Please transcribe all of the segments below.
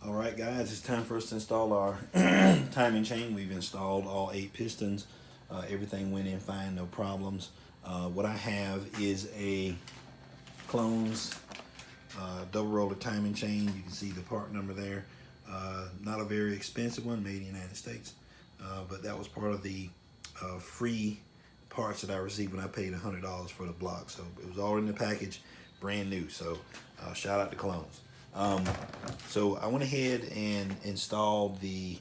All right, guys, it's time for us to install our timing chain. We've installed all 8 pistons. Everything went in fine, no problems. What I have is a clones double roller timing chain. You can see the part number there. Not a very expensive one, made in the United States, but that was part of the free parts that I received when I paid $100 for the block. So it was all in the package, brand new. So shout out to Clones. So I went ahead and installed the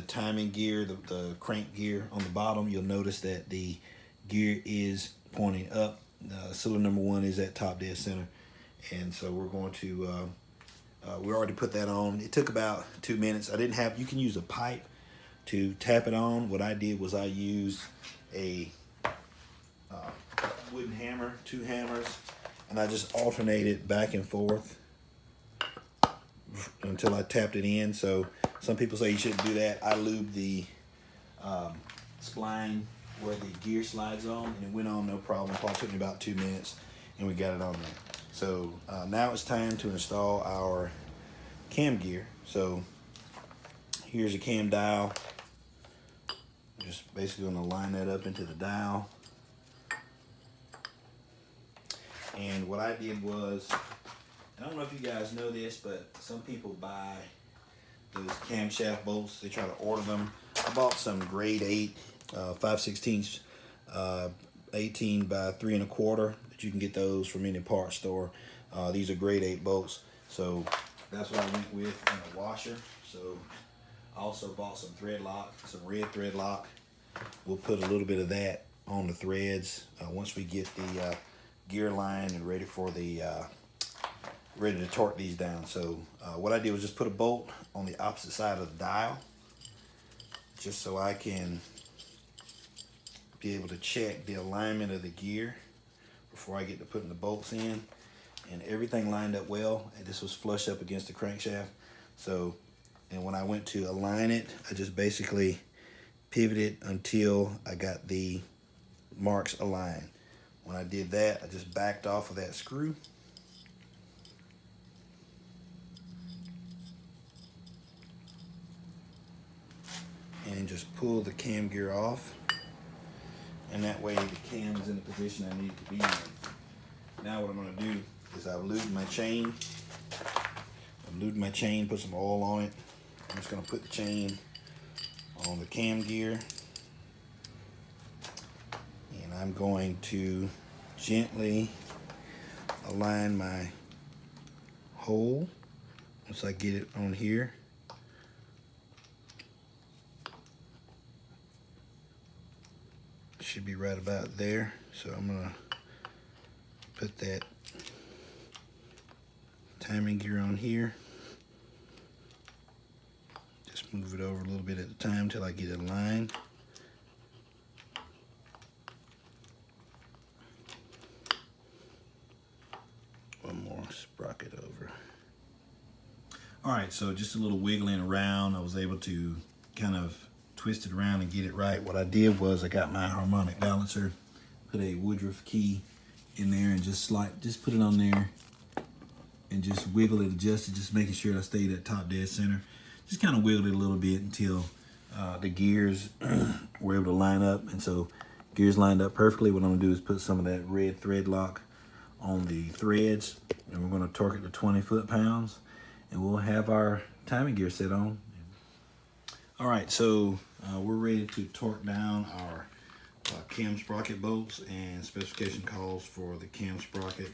timing gear, the crank gear on the bottom. You'll notice that the gear is pointing up. Cylinder number 1 is at top dead center, and so we're going to we already put that on. It took about 2 minutes. I didn't have, you can use a pipe to tap it on. What I did was I used a wooden hammer, 2 hammers, and I just alternated back and forth until I tapped it in. So some people say you shouldn't do that. I lubed the spline where the gear slides on, and it went on no problem. Probably took me about 2 minutes, and we got it on there. So now it's time to install our cam gear. So here's a cam dial. Just basically going to line that up into the dial. And what I did was, I don't know if you guys know this, but some people buy those camshaft bolts. They try to order them. I bought some grade 8, 5/16, 18 by 3 1/4. That you can get those from any parts store. These are grade 8 bolts. So that's what I went with, and a washer. So I also bought some thread lock, some red thread lock. We'll put a little bit of that on the threads once we get the gear line and ready for the ready to torque these down. So what I did was just put a bolt on the opposite side of the dial, just so I can be able to check the alignment of the gear before I get to putting the bolts in. And everything lined up well, and this was flush up against the crankshaft. So, and when I went to align it, I just basically pivoted until I got the marks aligned. When I did that, I just backed off of that screw. And just pull the cam gear off. And that way the cam is in the position I need it to be in. Now what I'm going to do is I've lubed my chain. Put some oil on it. I'm just going to put the chain on the cam gear. And I'm going to gently align my hole once I get it on here. Should be right about there. So I'm gonna put that timing gear on here. Just move it over a little bit at a time till I get it aligned. One more sprocket over. All right, so just a little wiggling around. I was able to kind of twist it around and get it right. What I did was I got my harmonic balancer, put a Woodruff key in there, and just put it on there and just wiggle it, adjust it, just making sure I stayed at top dead center. Just kind of wiggled it a little bit until the gears were able to line up. And so gears lined up perfectly. What I'm gonna do is put some of that red thread lock on the threads, and we're gonna torque it to 20 foot-pounds, and we'll have our timing gear set on. All right, so we're ready to torque down our cam sprocket bolts, and specification calls for the cam sprocket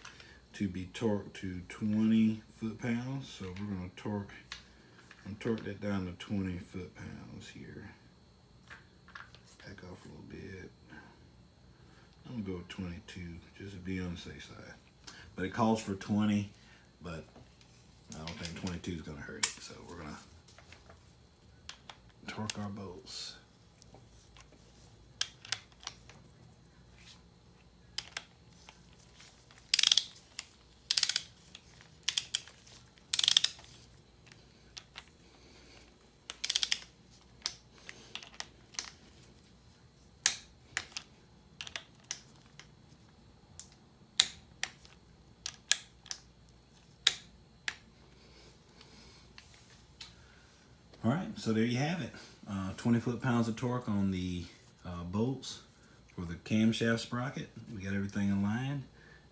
to be torqued to 20 foot-pounds. So we're going to torque that down to 20 foot-pounds here. Back off a little bit. I'm going to go with 22 just to be on the safe side. But it calls for 20, but I don't think 22 is going to hurt it. So we're going to torque our bolts. All right, so there you have it. 20 foot-pounds of torque on the bolts for the camshaft sprocket. We got everything in line.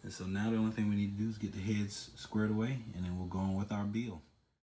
And so now the only thing we need to do is get the heads squared away, and then we'll go on with our build.